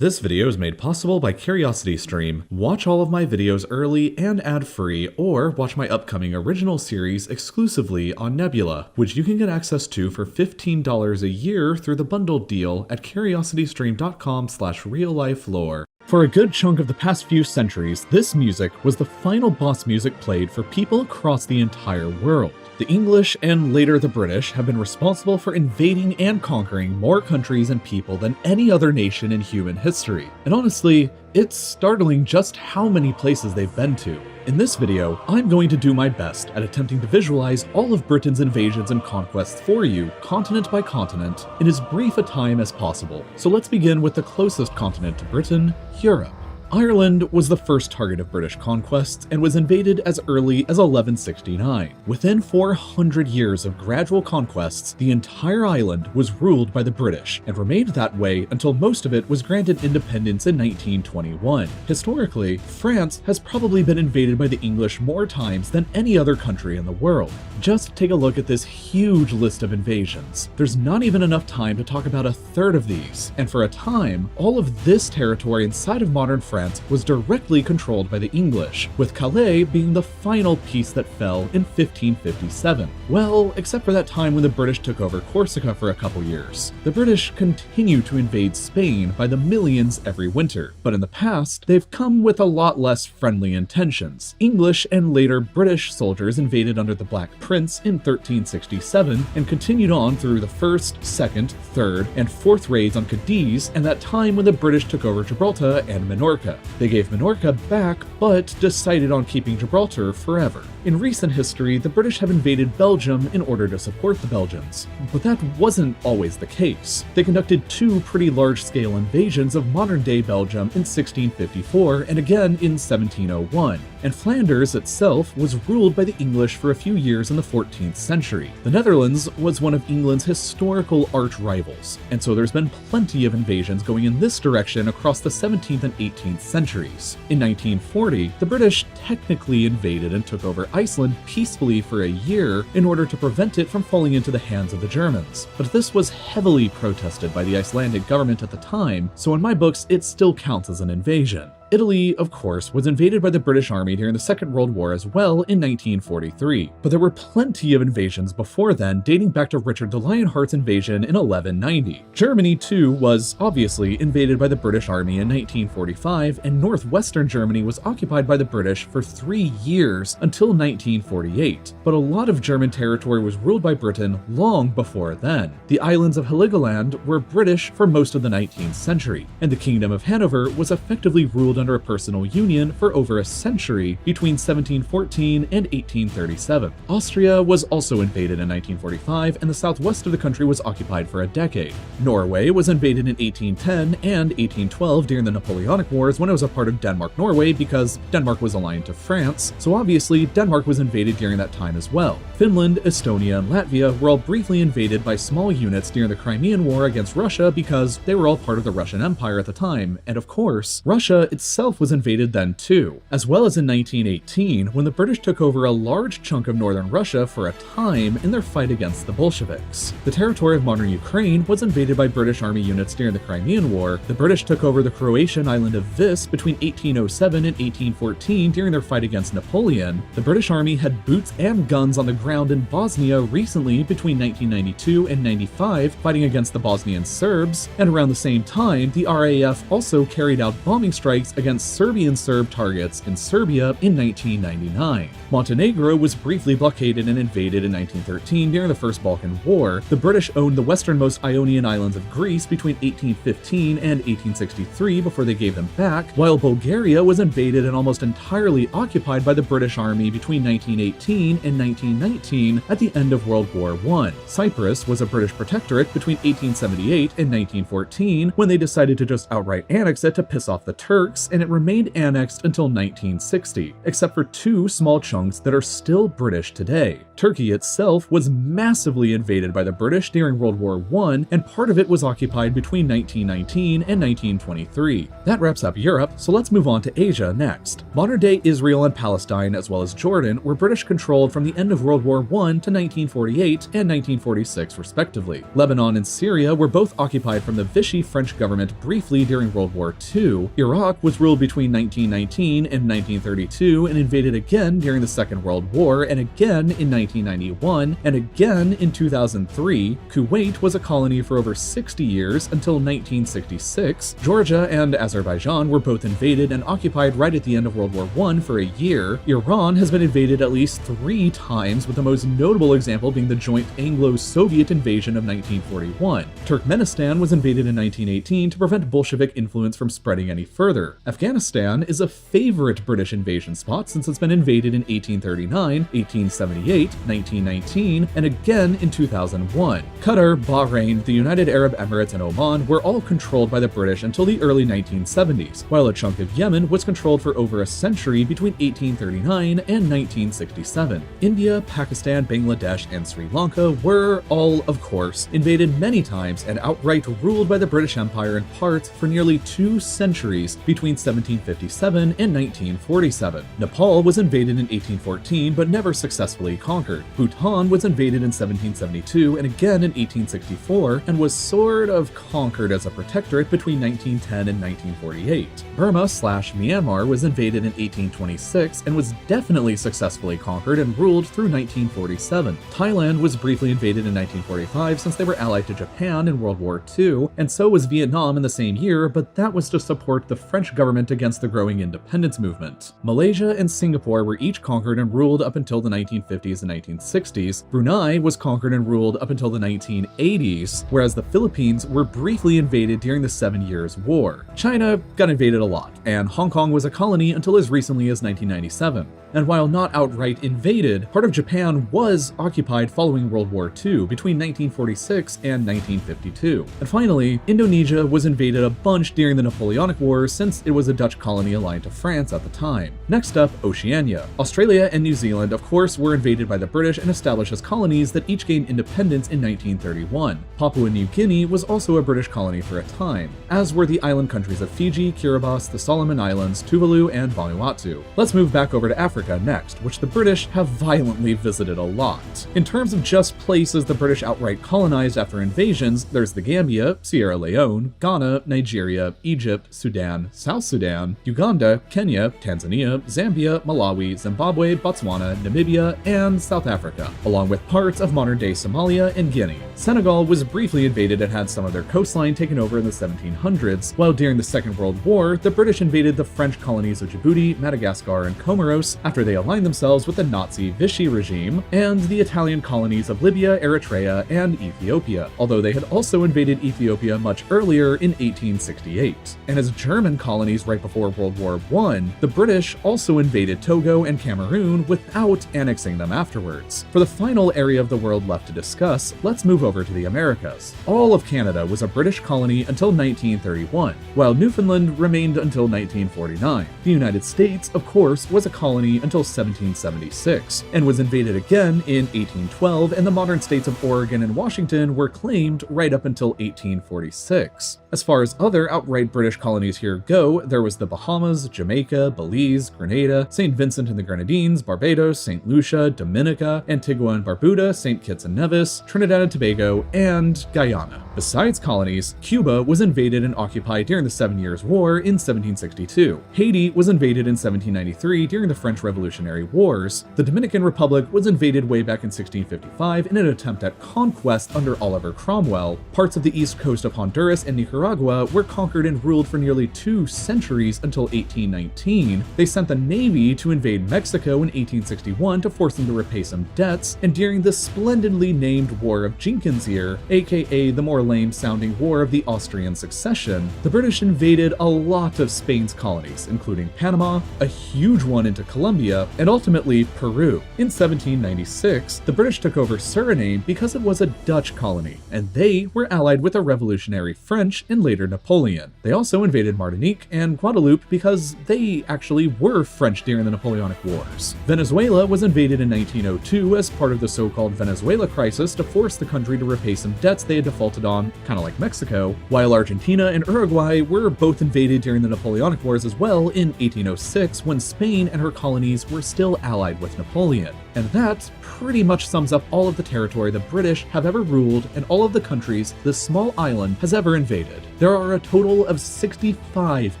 This video is made possible by CuriosityStream. Watch all of my videos early and ad-free, or watch my upcoming original series exclusively on Nebula, which you can get access to for $15 a year through the bundled deal at curiositystream.com/RealLifeLore. For a good chunk of the past few centuries, this music was the final boss music played for people across the entire world. The English and later the British have been responsible for invading and conquering more countries and people than any other nation in human history. And honestly, it's startling just how many places they've been to. In this video, I'm going to do my best at attempting to visualize all of Britain's invasions and conquests for you, continent by continent, in as brief a time as possible. So let's begin with the closest continent to Britain, Europe. Ireland was the first target of British conquests and was invaded as early as 1169. Within 400 years of gradual conquests, the entire island was ruled by the British and remained that way until most of it was granted independence in 1921. Historically, France has probably been invaded by the English more times than any other country in the world. Just take a look at this huge list of invasions. There's not even enough time to talk about a third of these, and for a time, all of this territory inside of modern France was directly controlled by the English, with Calais being the final piece that fell in 1557. Well, except for that time when the British took over Corsica for a couple years. The British continue to invade Spain by the millions every winter, but in the past, they've come with a lot less friendly intentions. English and later British soldiers invaded under the Black Prince in 1367 and continued on through the first, second, third, and fourth raids on Cadiz and that time when the British took over Gibraltar and Minorca. They gave Minorca back, but decided on keeping Gibraltar forever. In recent history, the British have invaded Belgium in order to support the Belgians, but that wasn't always the case. They conducted two pretty large-scale invasions of modern-day Belgium in 1654 and again in 1701, and Flanders itself was ruled by the English for a few years in the 14th century. The Netherlands was one of England's historical arch-rivals, and so there's been plenty of invasions going in this direction across the 17th and 18th centuries. In 1940, the British technically invaded and took over Iceland peacefully for a year in order to prevent it from falling into the hands of the Germans. But this was heavily protested by the Icelandic government at the time, so in my books it still counts as an invasion. Italy, of course, was invaded by the British Army during the Second World War as well in 1943, but there were plenty of invasions before then, dating back to Richard the Lionheart's invasion in 1190. Germany, too, was obviously invaded by the British Army in 1945, and northwestern Germany was occupied by the British for 3 years until 1948. But a lot of German territory was ruled by Britain long before then. The islands of Heligoland were British for most of the 19th century, and the Kingdom of Hanover was effectively ruled under a personal union for over a century between 1714 and 1837. Austria was also invaded in 1945, and the southwest of the country was occupied for a decade. Norway was invaded in 1810 and 1812 during the Napoleonic Wars when it was a part of Denmark-Norway because Denmark was aligned to France, so obviously Denmark was invaded during that time as well. Finland, Estonia, and Latvia were all briefly invaded by small units during the Crimean War against Russia because they were all part of the Russian Empire at the time, and of course, Russia itself was invaded then too, as well as in 1918 when the British took over a large chunk of northern Russia for a time in their fight against the Bolsheviks. The territory of modern Ukraine was invaded by British Army units during the Crimean War. The British took over the Croatian island of Vis between 1807 and 1814 during their fight against Napoleon. The British Army had boots and guns on the ground in Bosnia recently between 1992 and 95 fighting against the Bosnian Serbs, and around the same time the RAF also carried out bombing strikes against Serbian Serb targets in Serbia in 1999. Montenegro was briefly blockaded and invaded in 1913 during the First Balkan War. The British owned the westernmost Ionian islands of Greece between 1815 and 1863 before they gave them back, while Bulgaria was invaded and almost entirely occupied by the British Army between 1918 and 1919 at the end of World War I. Cyprus was a British protectorate between 1878 and 1914 when they decided to just outright annex it to piss off the Turks, and it remained annexed until 1960, except for two small chunks that are still British today. Turkey itself was massively invaded by the British during World War I, and part of it was occupied between 1919 and 1923. That wraps up Europe, so let's move on to Asia next. Modern-day Israel and Palestine, as well as Jordan, were British-controlled from the end of World War I to 1948 and 1946 respectively. Lebanon and Syria were both occupied from the Vichy French government briefly during World War II. Iraq was ruled between 1919 and 1932 and invaded again during the Second World War, and again in 1991, and again in 2003. Kuwait was a colony for over 60 years until 1966. Georgia and Azerbaijan were both invaded and occupied right at the end of World War I for a year. Iran has been invaded at least 3 times, with the most notable example being the joint Anglo-Soviet invasion of 1941. Turkmenistan was invaded in 1918 to prevent Bolshevik influence from spreading any further. Afghanistan is a favorite British invasion spot since it's been invaded in 1839, 1878, 1919, and again in 2001. Qatar, Bahrain, the United Arab Emirates, and Oman were all controlled by the British until the early 1970s, while a chunk of Yemen was controlled for over a century between 1839 and 1967. India, Pakistan, Bangladesh, and Sri Lanka were all, of course, invaded many times and outright ruled by the British Empire in parts for nearly 2 centuries between 1757 and 1947. Nepal was invaded in 1814 but never successfully conquered. Bhutan was invaded in 1772 and again in 1864 and was sort of conquered as a protectorate between 1910 and 1948. Burma/Myanmar was invaded in 1826 and was definitely successfully conquered and ruled through 1947. Thailand was briefly invaded in 1945 since they were allied to Japan in World War II, and so was Vietnam in the same year, but that was to support the French government against the growing independence movement. Malaysia and Singapore were each conquered and ruled up until the 1950s and 1960s. Brunei was conquered and ruled up until the 1980s, whereas the Philippines were briefly invaded during the 7 Years' War. China got invaded a lot, and Hong Kong was a colony until as recently as 1997. And while not outright invaded, part of Japan was occupied following World War II between 1946 and 1952. And finally, Indonesia was invaded a bunch during the Napoleonic Wars since it was a Dutch colony aligned to France at the time. Next up, Oceania. Australia and New Zealand, of course, were invaded by the British and established as colonies that each gained independence in 1931. Papua New Guinea was also a British colony for a time, as were the island countries of Fiji, Kiribati, the Solomon Islands, Tuvalu, and Vanuatu. Let's move back over to Africa next, which the British have violently visited a lot. In terms of just places the British outright colonized after invasions, there's the Gambia, Sierra Leone, Ghana, Nigeria, Egypt, Sudan, South Sudan, Uganda, Kenya, Tanzania, Zambia, Malawi, Zimbabwe, Botswana, Namibia, and South Africa, along with parts of modern-day Somalia and Guinea. Senegal was briefly invaded and had some of their coastline taken over in the 1700s, while during the Second World War, the British invaded the French colonies of Djibouti, Madagascar, and Comoros after they aligned themselves with the Nazi Vichy regime, and the Italian colonies of Libya, Eritrea, and Ethiopia, although they had also invaded Ethiopia much earlier in 1868. And as German colonies right before World War I, the British also invaded Togo and Cameroon without annexing them afterwards. For the final area of the world left to discuss, let's move over to the Americas. All of Canada was a British colony until 1931, while Newfoundland remained until 1949. The United States, of course, was a colony until 1776, and was invaded again in 1812, and the modern states of Oregon and Washington were claimed right up until 1846. As far as other outright British colonies here go, there was the Bahamas, Jamaica, Belize, Grenada, St. Vincent and the Grenadines, Barbados, St. Lucia, Dominica, Antigua and Barbuda, St. Kitts and Nevis, Trinidad and Tobago, and Guyana. Besides colonies, Cuba was invaded and occupied during the 7 Years' War in 1762. Haiti was invaded in 1793 during the French Revolutionary Wars. The Dominican Republic was invaded way back in 1655 in an attempt at conquest under Oliver Cromwell. Parts of the east coast of Honduras and Nicaragua were conquered and ruled for nearly 2 centuries until 1819. They sent the Navy to invade Mexico in 1861 to force them to repay some debts, and during the splendidly named War of Jenkins Ear, aka the more lame-sounding War of the Austrian Succession, the British invaded a lot of Spain's colonies, including Panama, a huge one into Colombia, and ultimately Peru. In 1796, the British took over Suriname because it was a Dutch colony, and they were allied with the revolutionary French and later Napoleon. They also invaded Martinique and Guadeloupe because they actually were French during the Napoleonic Wars. Venezuela was invaded in 1902 as part of the so-called Venezuela crisis to force the country to repay some debts they had defaulted on, kind of like Mexico, while Argentina and Uruguay were both invaded during the Napoleonic Wars as well in 1806 when Spain and her colonies were still allied with Napoleon. And that pretty much sums up all of the territory the British have ever ruled and all of the countries this small island has ever invaded. There are a total of 65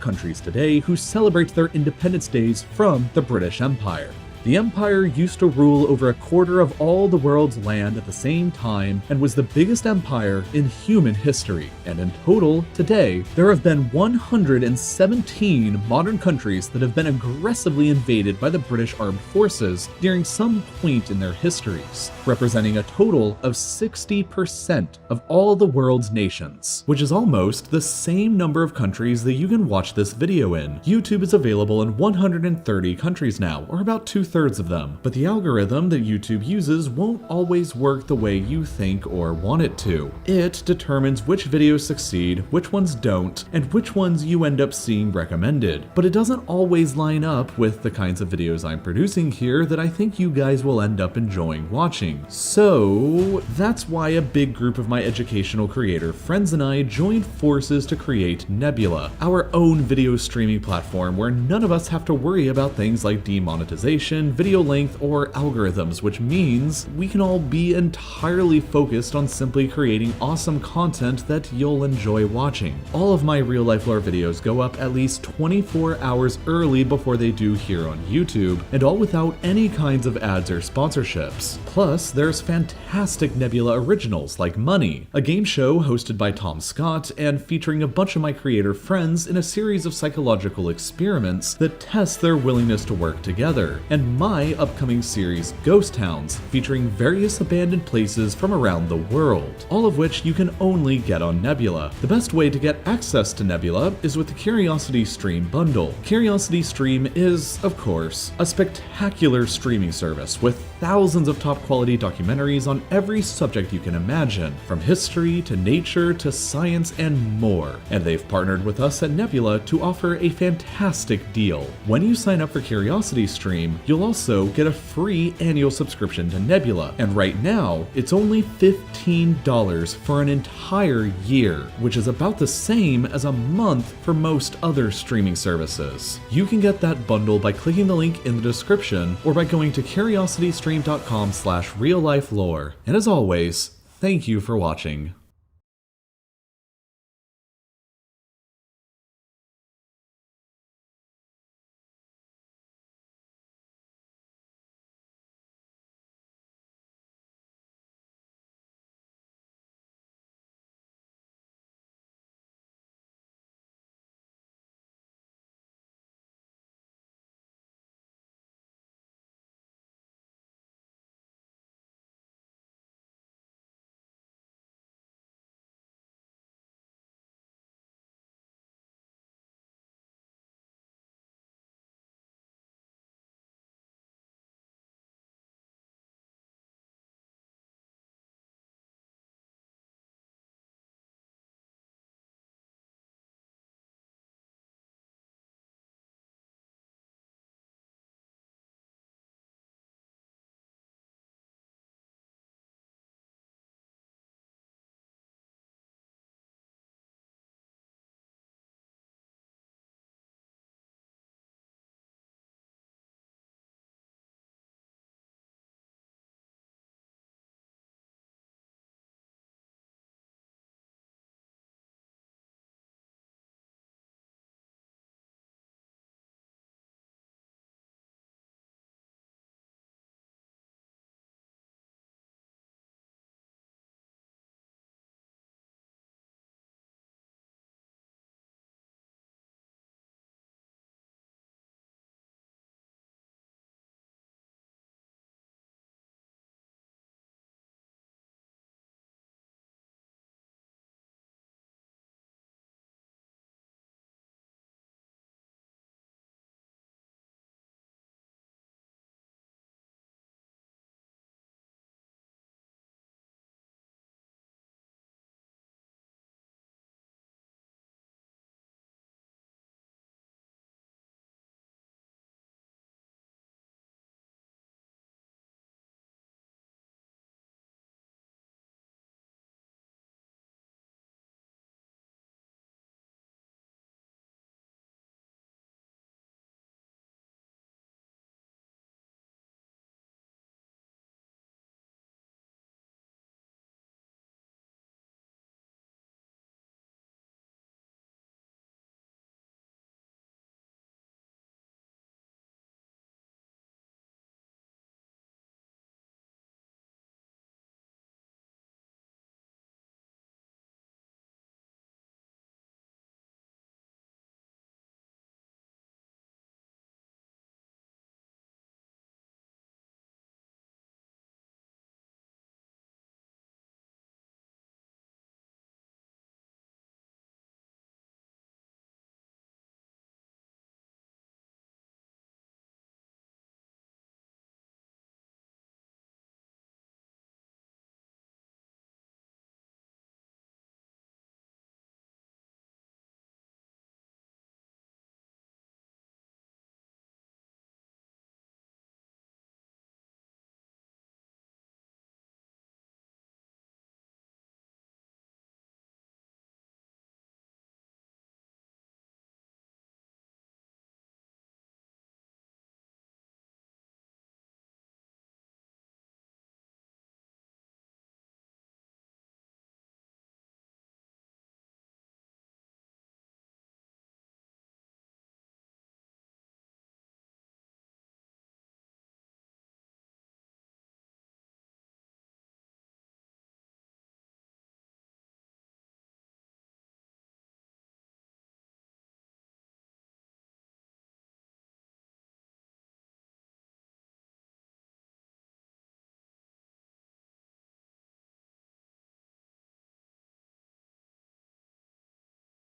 countries today who celebrate their independence days from the British Empire. The Empire used to rule over a quarter of all the world's land at the same time and was the biggest empire in human history. And in total, today, there have been 117 modern countries that have been aggressively invaded by the British Armed Forces during some point in their histories, representing a total of 60% of all the world's nations, which is almost the same number of countries that you can watch this video in. YouTube is available in 130 countries now, or about 2/3 of them, but the algorithm that YouTube uses won't always work the way you think or want it to. It determines which videos succeed, which ones don't, and which ones you end up seeing recommended, but it doesn't always line up with the kinds of videos I'm producing here that I think you guys will end up enjoying watching. So that's why a big group of my educational creator friends and I joined forces to create Nebula, our own video streaming platform where none of us have to worry about things like demonetization, video length, or algorithms, which means we can all be entirely focused on simply creating awesome content that you'll enjoy watching. All of my Real Life Lore videos go up at least 24 hours early before they do here on YouTube, and all without any kinds of ads or sponsorships. Plus, there's fantastic Nebula originals like Money, a game show hosted by Tom Scott and featuring a bunch of my creator friends in a series of psychological experiments that test their willingness to work together, and my upcoming series Ghost Towns, featuring various abandoned places from around the world, all of which you can only get on Nebula. The best way to get access to Nebula is with the Curiosity Stream bundle. Curiosity Stream is, of course, a spectacular streaming service with thousands of top quality documentaries on every subject you can imagine, from history to nature to science and more. And they've partnered with us at Nebula to offer a fantastic deal. When you sign up for Curiosity Stream, you'll also get a free annual subscription to Nebula, and right now it's only $15 for an entire year, which is about the same as a month for most other streaming services. You can get that bundle by clicking the link in the description or by going to curiositystream.com/reallifelore. And as always, thank you for watching.